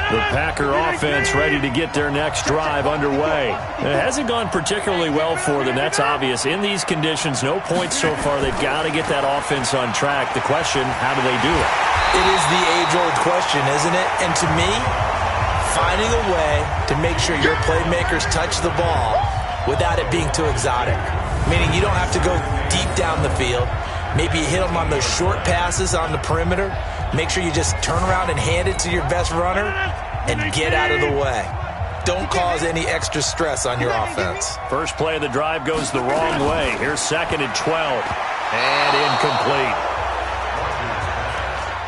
The Packer offense ready to get their next drive underway. It hasn't gone particularly well for them. That's obvious. In these conditions, no points so far. They've got to get that offense on track. The question, how do they do it? It is the age-old question, isn't it? And to me, finding a way to make sure your playmakers touch the ball without it being too exotic. Meaning you don't have to go deep down the field. Maybe you hit them on those short passes on the perimeter. Make sure you just turn around and hand it to your best runner and get out of the way. Don't cause any extra stress on your offense. First play of the drive goes the wrong way. Here's 2nd and 12. And incomplete.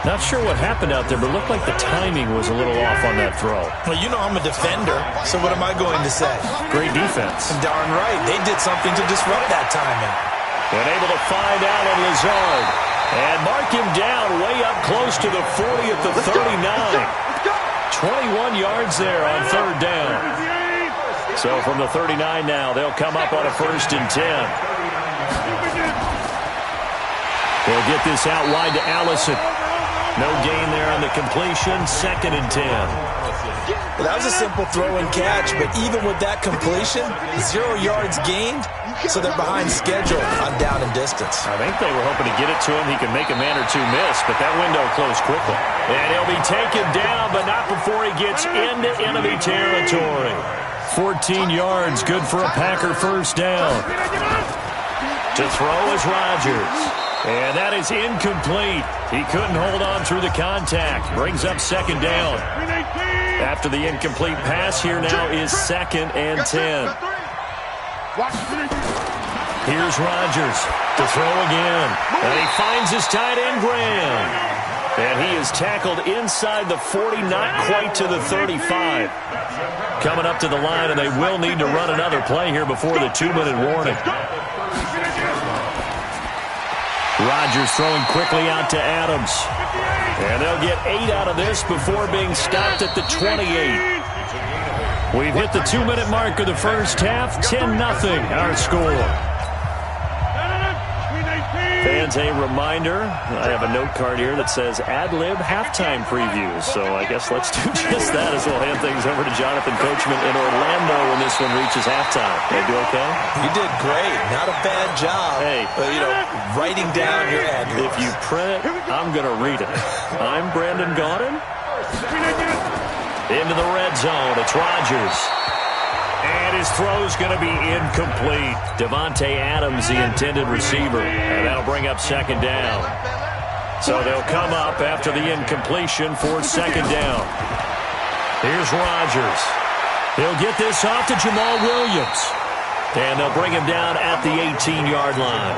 Not sure what happened out there, but it looked like the timing was a little off on that throw. Well, you know I'm a defender, so what am I going to say? Great defense. Darn right. They did something to disrupt that timing. And able to find out on Lazard. And mark him down way up close to the 40 at the 39. 21 yards there on 3rd down. So from the 39 now, they'll come up on a 1st and 10. They'll get this out wide to Allison. No gain there on the completion. 2nd and 10. Well, that was a simple throw and catch, but even with that completion, 0 yards gained, so they're behind schedule on down and distance. I think they were hoping to get it to him. He could make a man or two miss, but that window closed quickly. And he'll be taken down, but not before he gets into enemy territory. 14 yards, good for a Packer 1st down. To throw is Rodgers. And that is incomplete. He couldn't hold on through the contact. Brings up 2nd down. After the incomplete pass, here now is 2nd and 10. Here's Rodgers to throw again. And he finds his tight end, Graham. And he is tackled inside the 40, not quite to the 35. Coming up to the line, and they will need to run another play here before the 2-minute warning. Rodgers throwing quickly out to Adams. And they'll get 8 out of this before being stopped at the 28. We've hit the 2-minute mark of the first half. 10-0 our score. Fans, a reminder, I have a note card here that says ad-lib halftime previews. So I guess let's do just that as we'll hand things over to Jonathan Coachman in Orlando when this one reaches halftime. Did I do okay? You did great. Not a bad job. Hey. Writing down your ad-libs. If you print it, I'm going to read it. I'm Brandon Gaudin. Into the red zone. It's Rodgers. And his throw's going to be incomplete. Devontae Adams, the intended receiver. And that'll bring up 2nd down. So they'll come up after the incompletion for 2nd down. Here's Rodgers. He'll get this off to Jamal Williams. And they'll bring him down at the 18-yard line.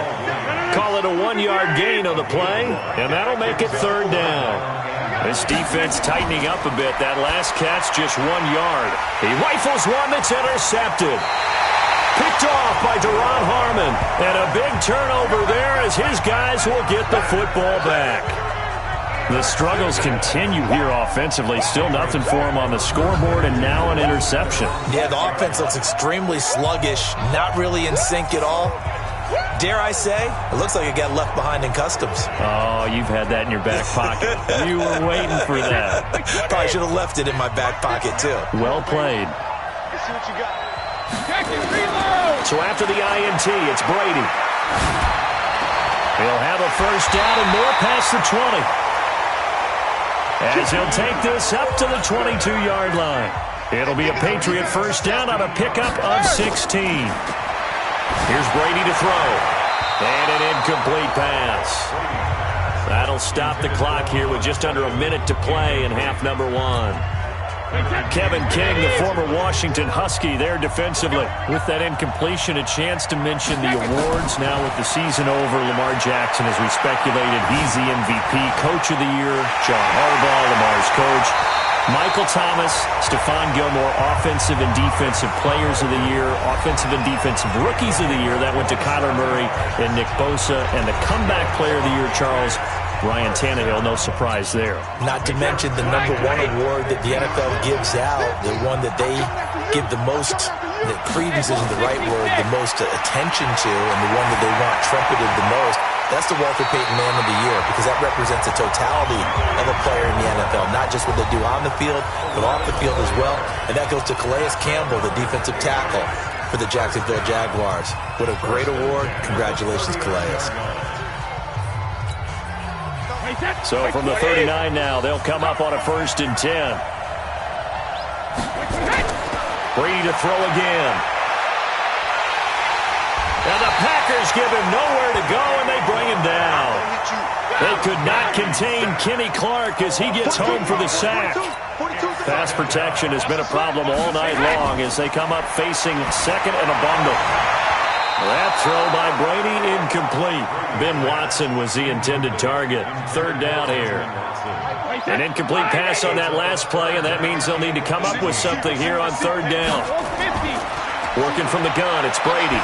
Call it a 1-yard gain on the play. And that'll make it 3rd down. This defense tightening up a bit. That last catch, just 1 yard. He rifles one that's intercepted. Picked off by Deron Harmon. And a big turnover there as his guys will get the football back. The struggles continue here offensively. Still nothing for him on the scoreboard, and now an interception. Yeah, the offense looks extremely sluggish. Not really in sync at all. Dare I say, it looks like it got left behind in customs. Oh, you've had that in your back pocket. You were waiting for that. Probably should have left it in my back pocket, too. Well played. So after the INT, it's Brady. He'll have a 1st down and more past the 20. As he'll take this up to the 22-yard line. It'll be a Patriot 1st down on a pickup of 16. Here's Brady to throw. And an incomplete pass. That'll stop the clock here with just under a minute to play in half number 1. Kevin King, the former Washington Husky, there defensively. With that incompletion, a chance to mention the awards. Now with the season over, Lamar Jackson, as we speculated, he's the MVP, Coach of the Year. John Harbaugh, Lamar's coach. Michael Thomas, Stephon Gilmore, Offensive and Defensive Players of the Year, Offensive and Defensive Rookies of the Year. That went to Kyler Murray and Nick Bosa. And the Comeback Player of the Year, Charles, Ryan Tannehill, no surprise there. Not to mention the #1 award that the NFL gives out, the one that they give the most, that credence isn't the right word, the most attention to, and the one that they want trumpeted the most. That's the Walter Payton Man of the Year, because that represents the totality of a player in the NFL, not just what they do on the field, but off the field as well. And that goes to Calais Campbell, the defensive tackle for the Jacksonville Jaguars. What a great award. Congratulations, Calais. So from the 39 now, they'll come up on a 1st and 10. Brady to throw again. And the Packers give him nowhere to go, and they bring him down. They could not contain Kenny Clark as he gets home for the sack. Pass protection has been a problem all night long as they come up facing 2nd and a bundle. That throw by Brady incomplete. Ben Watson was the intended target. 3rd down here. An incomplete pass on that last play, and that means they'll need to come up with something here on 3rd down. Working from the gun, it's Brady.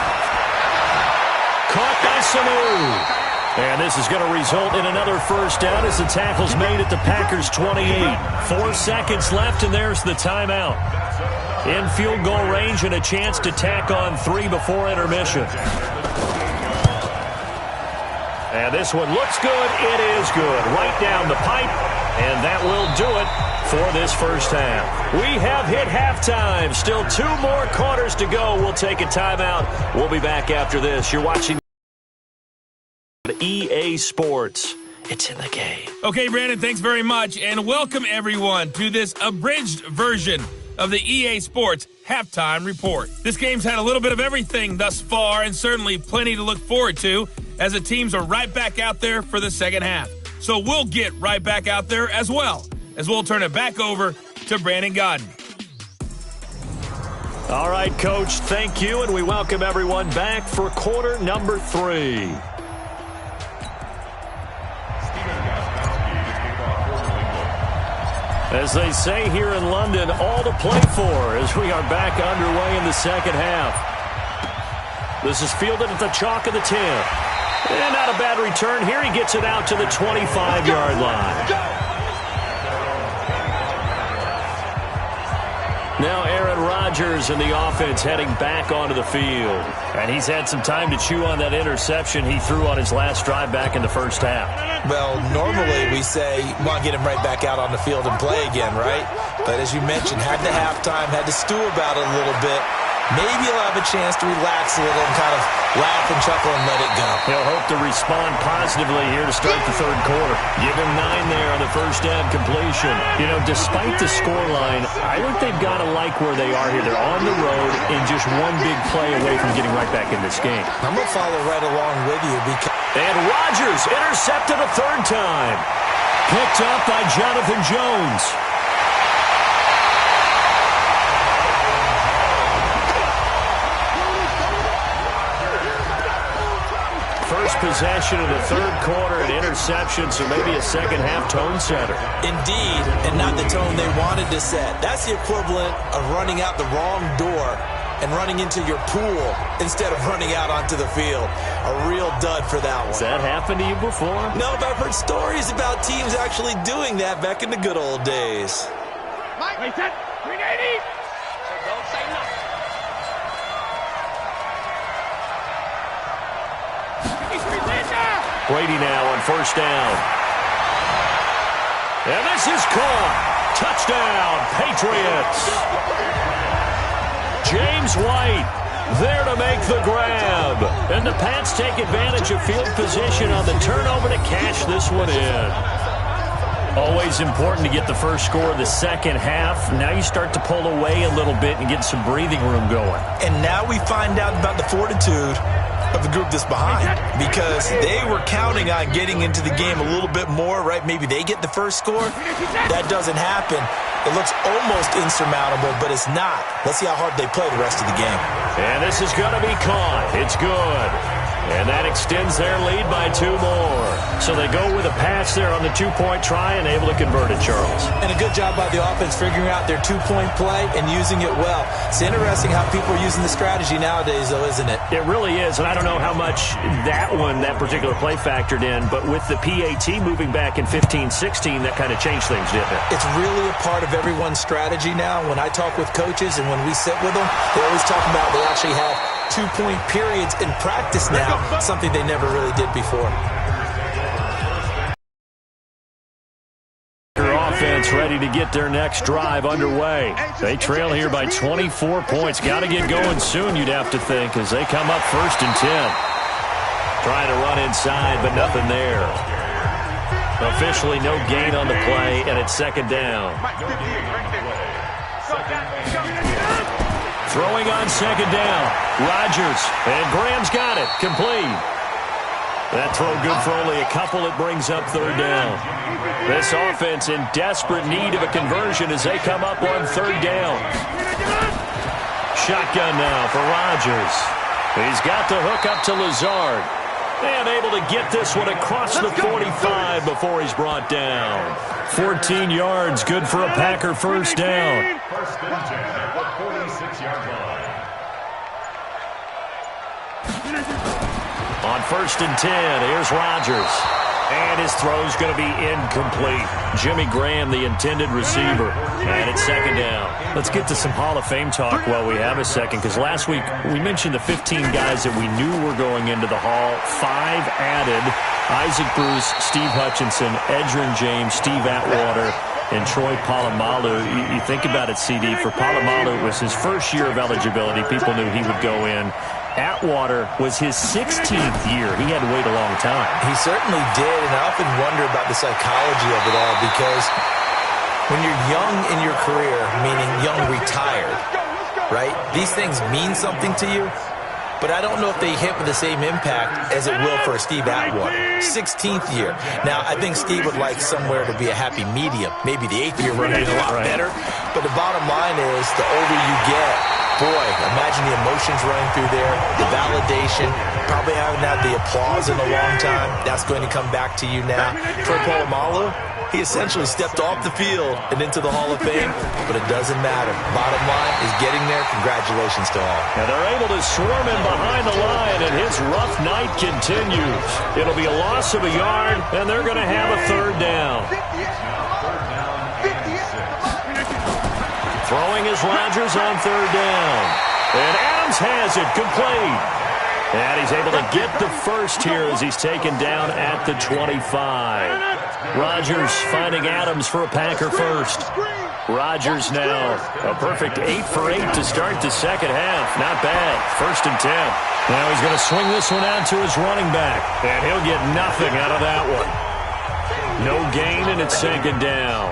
Caught by Sanu. And this is going to result in another 1st down as the tackle's made at the Packers' 28. 4 seconds left, and there's the timeout. In field goal range and a chance to tack on 3 before intermission. And this one looks good. It is good. Right down the pipe. And that will do it for this 1st half. We have hit halftime. Still 2 more quarters to go. We'll take a timeout. We'll be back after this. You're watching EA Sports. It's in the game. Okay, Brandon, thanks very much. And welcome, everyone, to this abridged version of the EA Sports Halftime Report. This game's had a little bit of everything thus far, and certainly plenty to look forward to as the teams are right back out there for the 2nd half. So we'll get right back out there as well, as we'll turn it back over to Brandon Godden. All right, Coach, thank you, and we welcome everyone back for quarter number 3. As they say here in London, all to play for as we are back underway in the 2nd half. This is fielded at the chalk of the 10. And not a bad return here. He gets it out to the 25-yard line. Now Aaron Rodgers and the offense heading back onto the field. And he's had some time to chew on that interception he threw on his last drive back in the 1st half. Well, normally we say, want to get him right back out on the field and play again, right? But as you mentioned, had the halftime, had to stew about it a little bit. Maybe he'll have a chance to relax a little and kind of laugh and chuckle and let it go. He'll hope to respond positively here to start the 3rd quarter. Give him 9 there on the 1st down completion. You know, despite the scoreline, I think they've got to like where they are here. They're on the road and just one big play away from getting right back in this game. I'm going to follow right along with you because... And Rodgers intercepted a 3rd time. Picked up by Jonathan Jones. First possession of the 3rd quarter, an interception, so maybe a 2nd half tone setter. Indeed, and not the tone they wanted to set. That's the equivalent of running out the wrong door and running into your pool instead of running out onto the field. A real dud for that one. Has that happened to you before? No, but I've heard stories about teams actually doing that back in the good old days. Mike, set, 380. So don't say nothing. Brady now on 1st down. And this is caught. Touchdown, Patriots. James White there to make the grab. And the Pats take advantage of field position on the turnover to cash this one in. Always important to get the first score of the 2nd half. Now you start to pull away a little bit and get some breathing room going. And now we find out about the fortitude of the group that's behind, because they were counting on getting into the game a little bit more, right? Maybe they get the first score. That doesn't happen. It looks almost insurmountable, but it's not. Let's see how hard they play the rest of the game. And this is going to be caught. It's good. And that extends their lead by 2 more. So they go with a pass there on the 2-point try and able to convert it, Charles. And a good job by the offense figuring out their 2-point play and using it well. It's interesting how people are using the strategy nowadays, though, isn't it? It really is, and I don't know how much that particular play factored in, but with the PAT moving back in 15-16, that kind of changed things, didn't it? It's really a part of everyone's strategy now. When I talk with coaches and when we sit with them, they always talk about they actually have 2-point periods in practice now, something they never really did before. Offense ready to get their next drive underway. They trail here by 24 points. Got to get going soon, you'd have to think, as they come up 1st and 10. Trying to run inside, but nothing there. Officially no gain on the play, and it's 2nd down. Throwing on 2nd down. Rodgers, and Graham's got it. Complete. That throw good for only a couple. It brings up 3rd down. This offense in desperate need of a conversion as they come up on 3rd down. Shotgun now for Rodgers. He's got the hook up to Lazard. And able to get this one across the 45 before he's brought down. 14 yards, good for a Packer 1st down. 1st and 10 at the 46-yard line. On 1st and 10, here's Rodgers. And his throw's going to be incomplete. Jimmy Graham, the intended receiver. And it's 2nd down. Let's get to some Hall of Fame talk while we have a second, because last week we mentioned the 15 guys that we knew were going into the Hall. 5 added: Isaac Bruce, Steve Hutchinson, Edgerrin James, Steve Atwater, and Troy Polamalu. You think about it, CD. For Polamalu, it was his first year of eligibility. People knew he would go in. Atwater was his 16th year. He had to wait a long time. He certainly did, and I often wonder about the psychology of it all, because when you're young in your career, meaning young retired, right, these things mean something to you, but I don't know if they hit with the same impact as it will for Steve Atwater. 16th year. Now, I think Steve would like somewhere to be a happy medium. Maybe the 8th year would be a lot better. But the bottom line is, the older you get, boy, imagine the emotions running through there, the validation, probably haven't had the applause in a long time. That's going to come back to you now. Troy Polamalu, he essentially stepped off the field and into the Hall of Fame, but it doesn't matter. Bottom line is getting there. Congratulations to all. And they're able to swarm him behind the line, and his rough night continues. It'll be a loss of a yard, and they're going to have a 3rd down. Throwing is Rodgers on 3rd down. And Adams has it, complete. And he's able to get the first here as he's taken down at the 25. Rodgers finding Adams for a Packer first. Rodgers now a perfect 8 for 8 to start the 2nd half. Not bad. 1st and 10. Now he's going to swing this one out to his running back. And he'll get nothing out of that one. No gain, and it's 2nd down.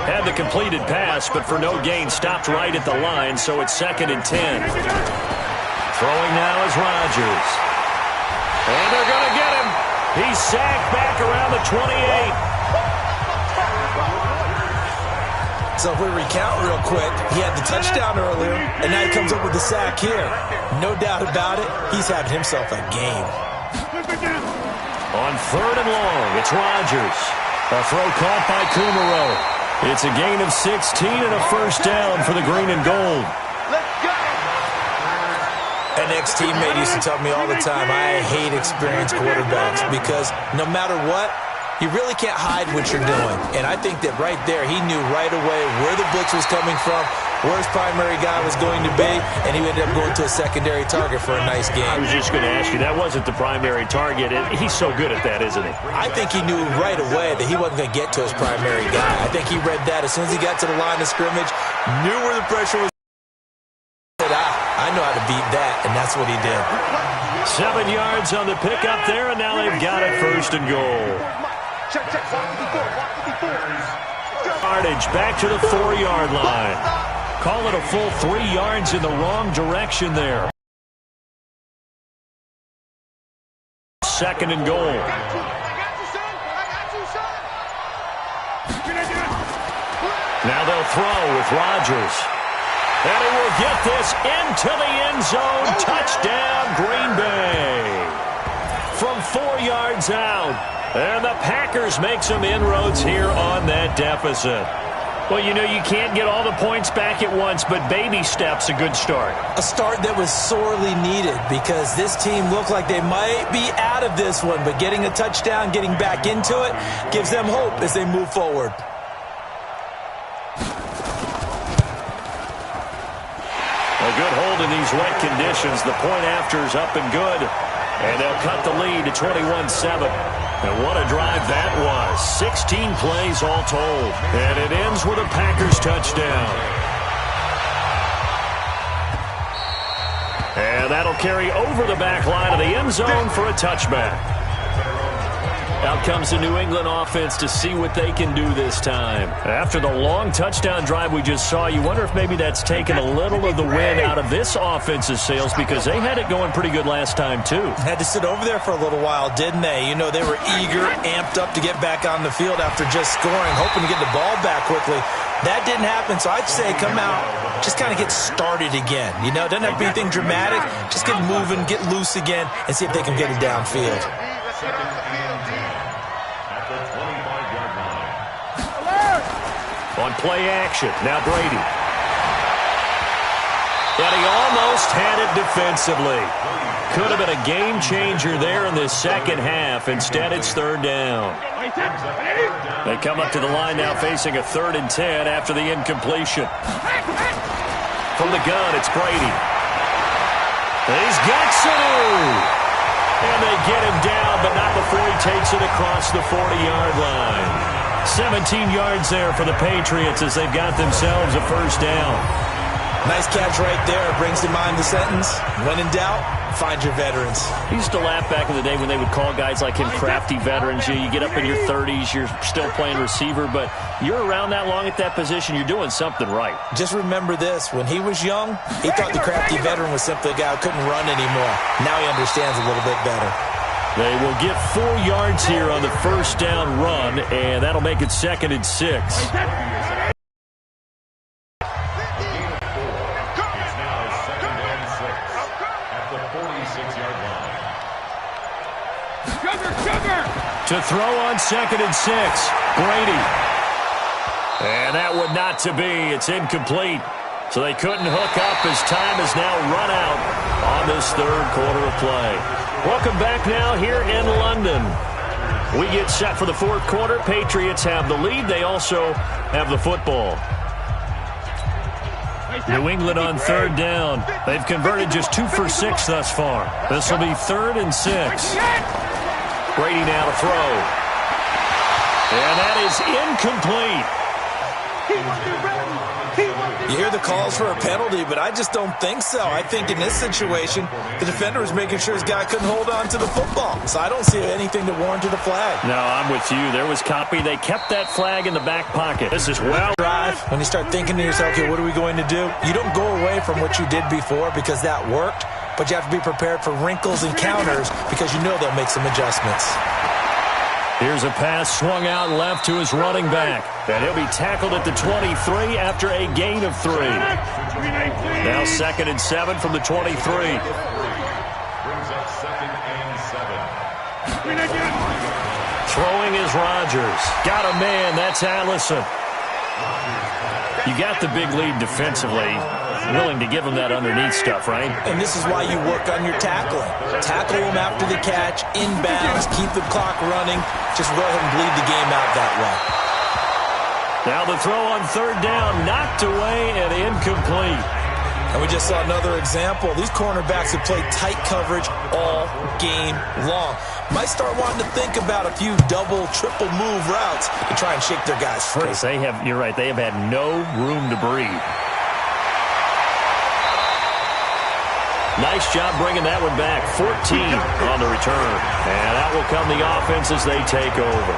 Had the completed pass, but for no gain, stopped right at the line, so it's 2nd and 10. Throwing now is Rodgers. And they're going to get him. He's sacked back around the 28. So if we recount real quick, he had the touchdown earlier, and now he comes up with the sack here. No doubt about it, he's having himself a game. On 3rd and long, it's Rodgers. A throw caught by Kumaro. It's a gain of 16 and a 1st down for the green and gold. An ex-teammate used to tell me all the time, I hate experienced quarterbacks because no matter what, you really can't hide what you're doing. And I think that right there, he knew right away where the blitz was coming from, where his primary guy was going to be, and he ended up going to a secondary target for a nice game. I was just going to ask you, that wasn't the primary target. He's so good at that, isn't he? I think he knew right away that he wasn't going to get to his primary guy. I think he read that as soon as he got to the line of scrimmage, knew where the pressure was. I know how to beat that, and that's what he did. 7 yards on the pickup there, and now they've got it 1st and goal. Yardage back to the 4-yard line. Call it a full 3 yards in the wrong direction there. 2nd and goal. Now they'll throw with Rodgers. And he will get this into the end zone. Touchdown, Green Bay. From 4 yards out. And the Packers make some inroads here on that deficit. Well, you know, you can't get all the points back at once, but baby steps a good start. A start that was sorely needed because this team looked like they might be out of this one, but getting a touchdown, getting back into it, gives them hope as they move forward. A good hold in these wet conditions. The point after is up and good. And they'll cut the lead to 21-7. And what a drive that was. 16 plays all told. And it ends with a Packers touchdown. And that'll carry over the back line of the end zone for a touchback. Out comes the New England offense to see what they can do this time. After the long touchdown drive we just saw, you wonder if maybe that's taken a little of the wind out of this offense's sails, because they had it going pretty good last time too. Had to sit over there for a little while, didn't they? You know, they were eager, amped up to get back on the field after just scoring, hoping to get the ball back quickly. That didn't happen, so I'd say come out, just kind of get started again. You know, doesn't have to be anything dramatic. Just get moving, get loose again, and see if they can get it downfield. On play action, now Brady. And he almost had it defensively. Could have been a game changer there in this second half. Instead, it's third down. They come up to the line now facing a 3rd and 10 after the incompletion. From the gun, it's Brady. He's got Sanu. And they get him down, but not before he takes it across the 40-yard line. 17 yards there for the Patriots as they've got themselves a first down. Nice catch right there. Brings to mind the sentence, when in doubt, find your veterans. I used to laugh back in the day when they would call guys like him crafty veterans. You get up in your 30s, you're still playing receiver, but you're around that long at that position, you're doing something right. Just remember this. When he was young, he thought the crafty veteran was simply a guy who couldn't run anymore. Now he understands a little bit better. They will get 4 yards here on the first down run, and that'll make it 2nd and 6. To throw on 2nd and 6, Brady. And that would not to be. It's incomplete. So they couldn't hook up as time has now run out on this third quarter of play. Welcome back now here in London. We get set for the fourth quarter. Patriots have the lead. They also have the football. New England on third down. They've converted just 2 for 6 thus far. This will be 3rd and 6. Brady now to throw. And that is incomplete. You hear the calls for a penalty, but I just don't think so. I think in this situation, the defender was making sure his guy couldn't hold on to the football. So I don't see anything that warranted a flag. No, I'm with you. There was copy. They kept that flag in the back pocket. This is well drive. When you start thinking to yourself, okay, what are we going to do? You don't go away from what you did before because that worked, but you have to be prepared for wrinkles and counters because you know they'll make some adjustments. Here's a pass swung out left to his running back. And he'll be tackled at the 23 after a gain of 3. Now 2nd and 7 from the 23. Brings up 2nd and 7. Throwing is Rodgers. Got a man. That's Allison. You got the big lead defensively. Willing to give him that underneath stuff, right? And this is why you work on your tackling. Tackle him after the catch, inbounds, keep the clock running. Just go ahead and bleed the game out that way. Now the throw on third down, knocked away and incomplete. And we just saw another example. These cornerbacks have played tight coverage all game long. Might start wanting to think about a few double, triple move routes to try and shake their guys free. They have, you're right, they have had no room to breathe. Nice job bringing that one back. 14 on the return. And that will come the offense as they take over.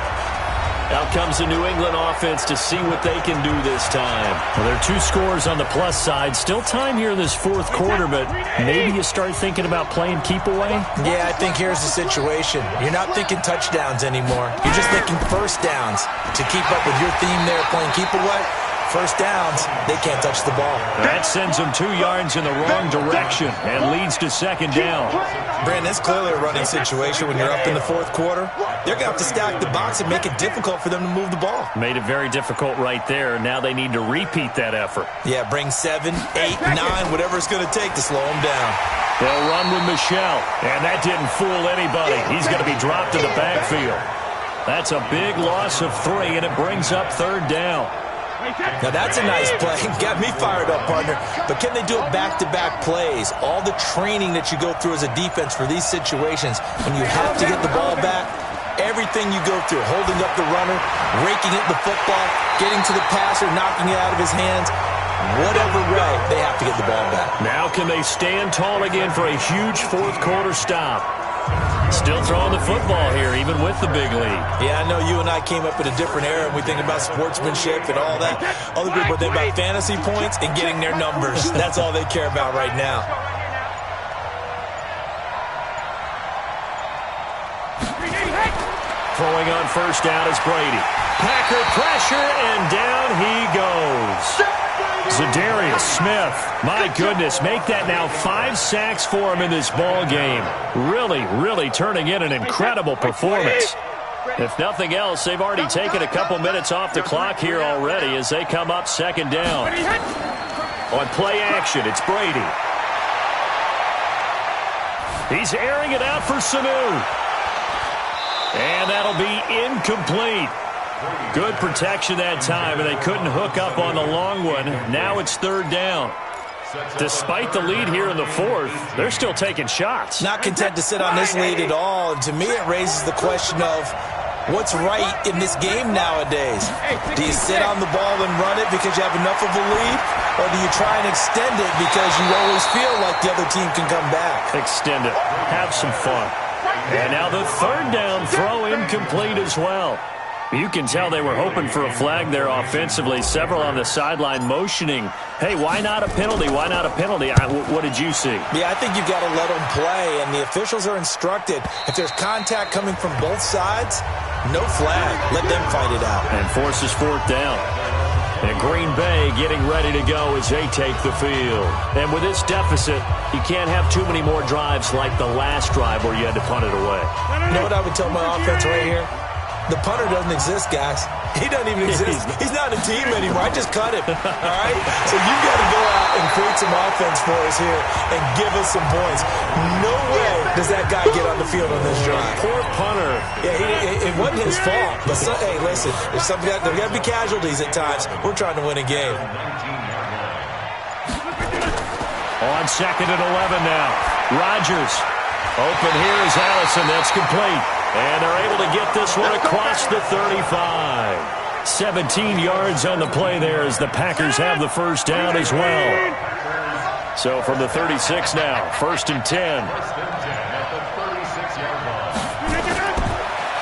Out comes the New England offense to see what they can do this time. Well, there are 2 scores on the plus side. Still time here in this fourth quarter, but maybe you start thinking about playing keep away? Yeah, I think here's the situation. You're not thinking touchdowns anymore. You're just thinking first downs. To keep up with your theme there, playing keep away, first downs, they can't touch the ball. That sends them 2 yards in the wrong direction and leads to second down. Brandon, it's clearly a running situation when you're up in the fourth quarter. They're going to have to stack the box and make it difficult for them to move the ball. Made it very difficult right there. Now they need to repeat that effort. Yeah, bring 7, 8, 9, whatever it's going to take to slow them down. They'll run with Michel, and that didn't fool anybody. He's going to be dropped in the backfield. That's a big loss of 3, and it brings up third down. Now that's a nice play. Got me fired up, partner. But can they do it back-to-back plays? All the training that you go through as a defense for these situations, when you have to get the ball back, everything you go through, holding up the runner, raking at the football, getting to the passer, knocking it out of his hands, whatever way, they have to get the ball back. Now can they stand tall again for a huge fourth-quarter stop? Still throwing the football here, even with the big lead. Yeah, I know you and I came up in a different era, and we think about sportsmanship and all that. Other people think about fantasy points and getting their numbers. That's all they care about right now. Throwing on first down is Brady. Packer pressure, and down he goes. Zadarius Smith, my goodness, make that now 5 sacks for him in this ball game. Really turning in an incredible performance. If nothing else, they've already taken a couple minutes off the clock here already as they come up second down. On play action, it's Brady. He's airing it out for Sanu. And that'll be incomplete. Good protection that time, and they couldn't hook up on the long one. Now it's third down. Despite the lead here in the fourth, they're still taking shots. Not content to sit on this lead at all. And to me, it raises the question of what's right in this game nowadays. Do you sit on the ball and run it because you have enough of a lead? Or do you try and extend it because you always feel like the other team can come back? Extend it. Have some fun. And now the third down throw incomplete as well. You can tell they were hoping for a flag there offensively. Several on the sideline motioning, hey, why not a penalty? Why not a penalty? What did you see? Yeah, I think you've got to let them play, and the officials are instructed. If there's contact coming from both sides, no flag. Let them fight it out. And forces fourth down. And Green Bay getting ready to go as they take the field. And with this deficit, you can't have too many more drives like the last drive where you had to punt it away. You know what I would tell my offense right here? The punter doesn't exist, guys. He doesn't even exist. He's not a team anymore. I just cut him. All right? So you've got to go out and create some offense for us here and give us some points. No way does that guy get on the field on this drive. Poor punter. Yeah, it wasn't his fault. But, hey, listen, there's got to be casualties at times. We're trying to win a game. On second and 11 now. Rodgers. Open here is Allison. That's complete. And they're able to get this one across the 35. 17 yards on the play there as the Packers have the first down as well. So from the 36 now, first and 10.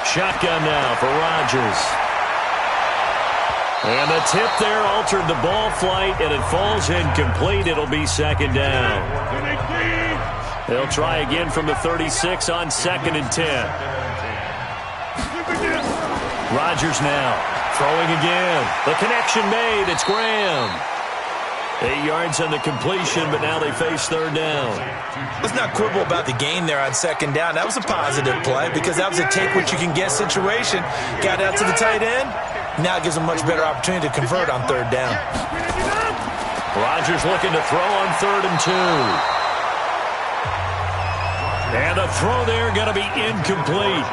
Shotgun now for Rodgers. And the tip there altered the ball flight, and it falls incomplete. It'll be second down. They'll try again from the 36 on second and 10. Rodgers now throwing again. The connection made. It's Graham. 8 yards on the completion, but now they face third down. Let's not quibble about the gain there on second down. That was a positive play because that was a take-what-you-can-get situation. Got out to the tight end. Now it gives them a much better opportunity to convert on third down. Rodgers looking to throw on third and 2. And the throw there going to be incomplete.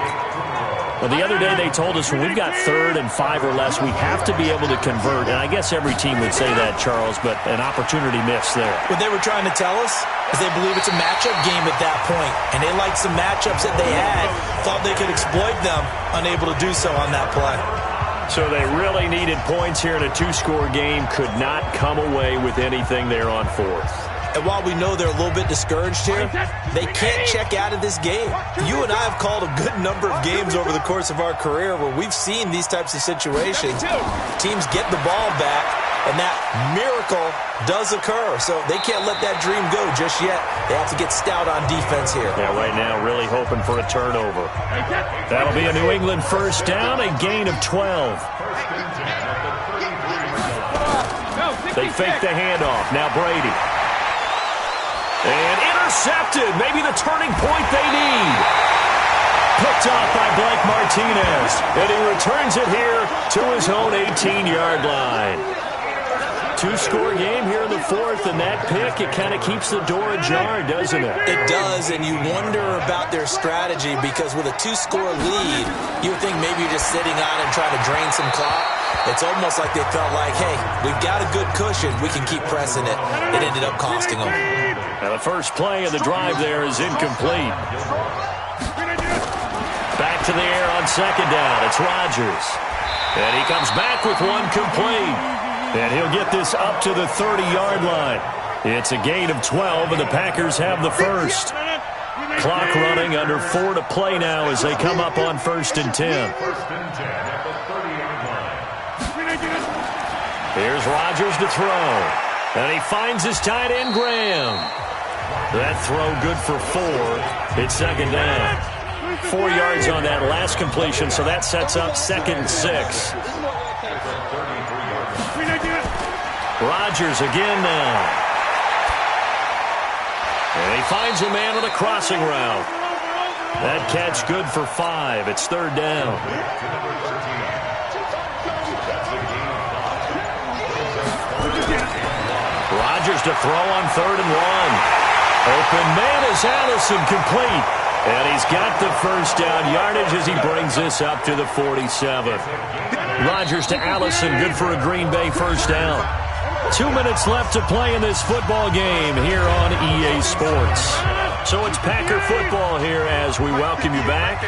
Well, the other day they told us when we've got third and 5 or less, we have to be able to convert. And I guess every team would say that, Charles, but an opportunity missed there. What they were trying to tell us is they believe it's a matchup game at that point. And they liked some matchups that they had, thought they could exploit them, unable to do so on that play. So they really needed points here in a 2-score game, could not come away with anything there on fourth. And while we know they're a little bit discouraged here, they can't check out of this game. You and I have called a good number of games over the course of our career where we've seen these types of situations. Teams get the ball back, and that miracle does occur. So they can't let that dream go just yet. They have to get stout on defense here. Yeah, right now really hoping for a turnover. That'll be a New England first down, a gain of 12. They fake the handoff. Now Brady. And intercepted. Maybe the turning point they need. Picked off by Blake Martinez. And he returns it here to his own 18-yard line. Two-score game here in the fourth, and that pick, it kind of keeps the door ajar, doesn't it? It does, and you wonder about their strategy because with a two-score lead, you would think maybe you're just sitting on and trying to drain some clock. It's almost like they felt like, hey, we've got a good cushion. We can keep pressing it. It ended up costing them. Now the first play of the drive there is incomplete. Back to the air on second down. It's Rodgers. And he comes back with one complete. And he'll get this up to the 30-yard line. It's a gain of 12, and the Packers have the first. Clock running, under 4 to play now as they come up on 1st and 10. Here's Rodgers to throw. And he finds his tight end, Graham. That throw good for 4. It's second down. 4 yards on that last completion, so that sets up 2nd and 6. Rodgers again now. And he finds a man on a crossing route. That catch good for 5. It's 3rd down. Rodgers to throw on 3rd and 1. Open man is Allison, complete. And he's got the first down yardage as he brings this up to the 47. Rodgers to Allison, good for a Green Bay first down. 2 minutes left to play in this football game here on EA Sports. So it's Packer football here as we welcome you back.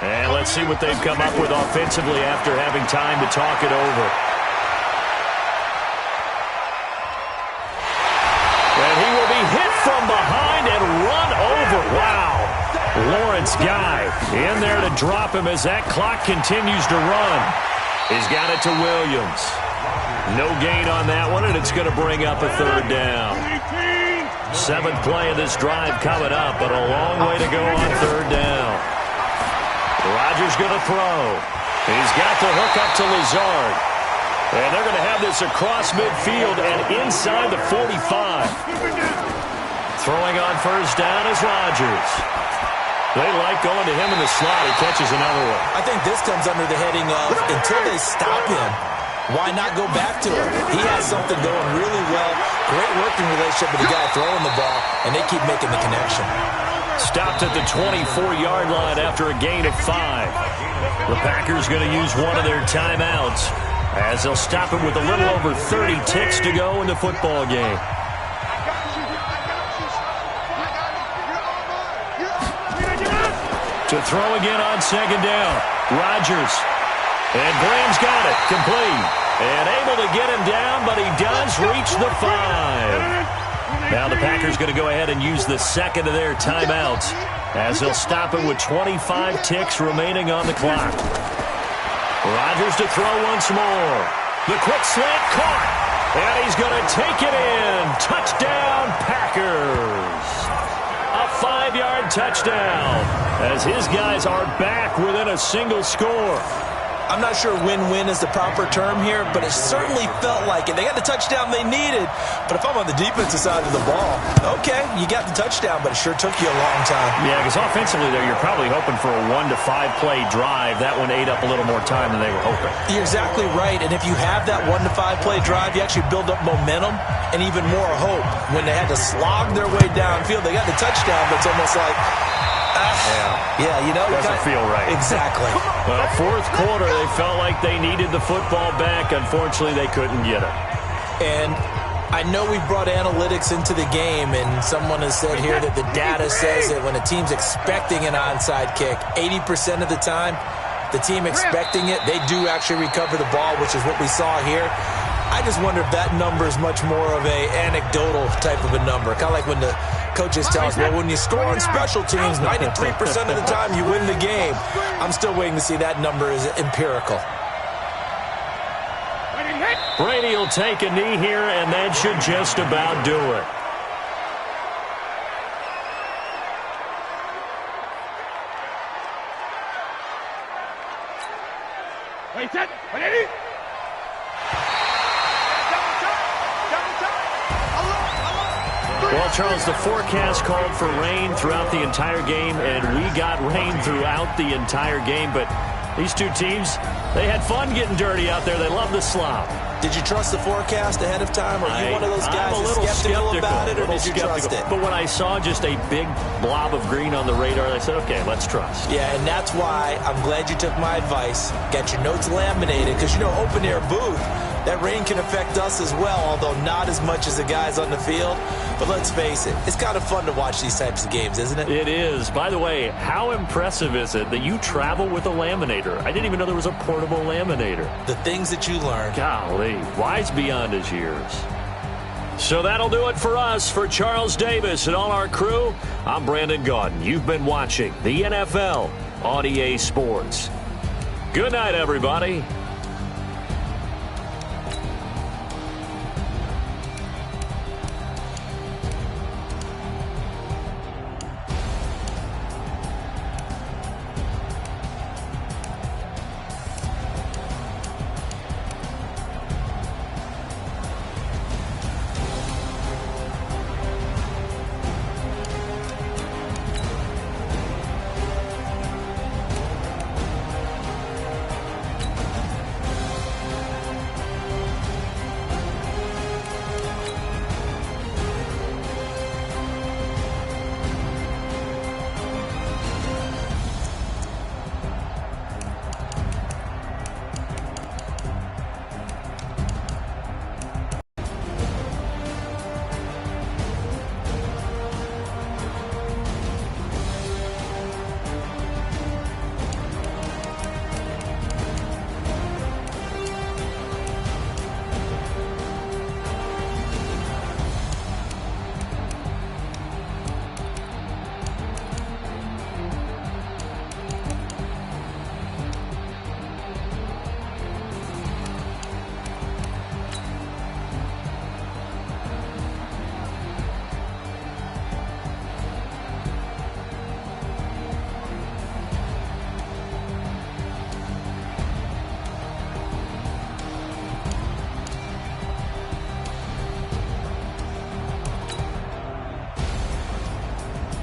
And let's see what they've come up with offensively after having time to talk it over. And he will be hit from behind and run over. Wow. Lawrence Guy in there to drop him as that clock continues to run. He's got it to Williams. No gain on that one, and it's going to bring up a 3rd down. 7th play of this drive coming up, but a long way to go on 3rd down. Rodgers going to throw. He's got the hook up to Lazard. And they're going to have this across midfield and inside the 45. Throwing on 1st down is Rodgers. They like going to him in the slot. He catches another one. I think this comes under the heading of until they stop him, why not go back to him? He has something going really well. Great working relationship with the guy throwing the ball, and they keep making the connection. Stopped at the 24-yard line after a gain of 5. The Packers going to use one of their timeouts as they'll stop him with a little over 30 ticks to go in the football game. To throw again on 2nd down. Rodgers. And Graham's got it. Complete. And able to get him down, but he does reach the 5. Now the Packers going to go ahead and use the second of their timeouts as they'll stop him with 25 ticks remaining on the clock. Rodgers to throw once more. The quick slant caught. And he's going to take it in. Touchdown, Packers. A 5-yard touchdown as his guys are back within a single score. I'm not sure win-win is the proper term here, but it certainly felt like it. They got the touchdown they needed, but if I'm on the defensive side of the ball, okay, you got the touchdown, but it sure took you a long time. Yeah, because offensively there, you're probably hoping for a 1 to 5 play drive. That one ate up a little more time than they were hoping. You're exactly right, and if you have that 1 to 5 play drive, you actually build up momentum and even more hope. When they had to slog their way downfield, they got the touchdown, but it's almost like, yeah, you know, doesn't feel right. Exactly. Well, 4th quarter, they felt like they needed the football back. Unfortunately, they couldn't get it. And I know we've brought analytics into the game, and someone has said here that the data says that when a team's expecting an onside kick, 80% of the time, the team expecting it, they do actually recover the ball, which is what we saw here. I just wonder if that number is much more of a anecdotal type of a number. Kind of like when the coaches tell us, well, when you score on special teams, 93% of the time you win the game. I'm still waiting to see that number is empirical. Brady will take a knee here, and that should just about do it. Wait, set, ready? Well, Charles, the forecast called for rain throughout the entire game, and we got rain throughout the entire game, but These two teams, they had fun getting dirty out there. They love the slop. Did you trust the forecast ahead of time? Are you one of those guys that's skeptical about it, or did you trust it? But when I saw just a big blob of green on the radar, I said, okay, let's trust. Yeah, and that's why I'm glad you took my advice. Got your notes laminated, because, open-air booth, that rain can affect us as well, although not as much as the guys on the field. But let's face it, it's kind of fun to watch these types of games, isn't it? It is. By the way, how impressive is it that you travel with a laminator? I didn't even know there was a portable laminator. The things that you learn. Golly, wise beyond his years. So that'll do it for us. For Charles Davis and all our crew, I'm Brandon Gaudin. You've been watching the NFL on EA Sports. Good night, everybody.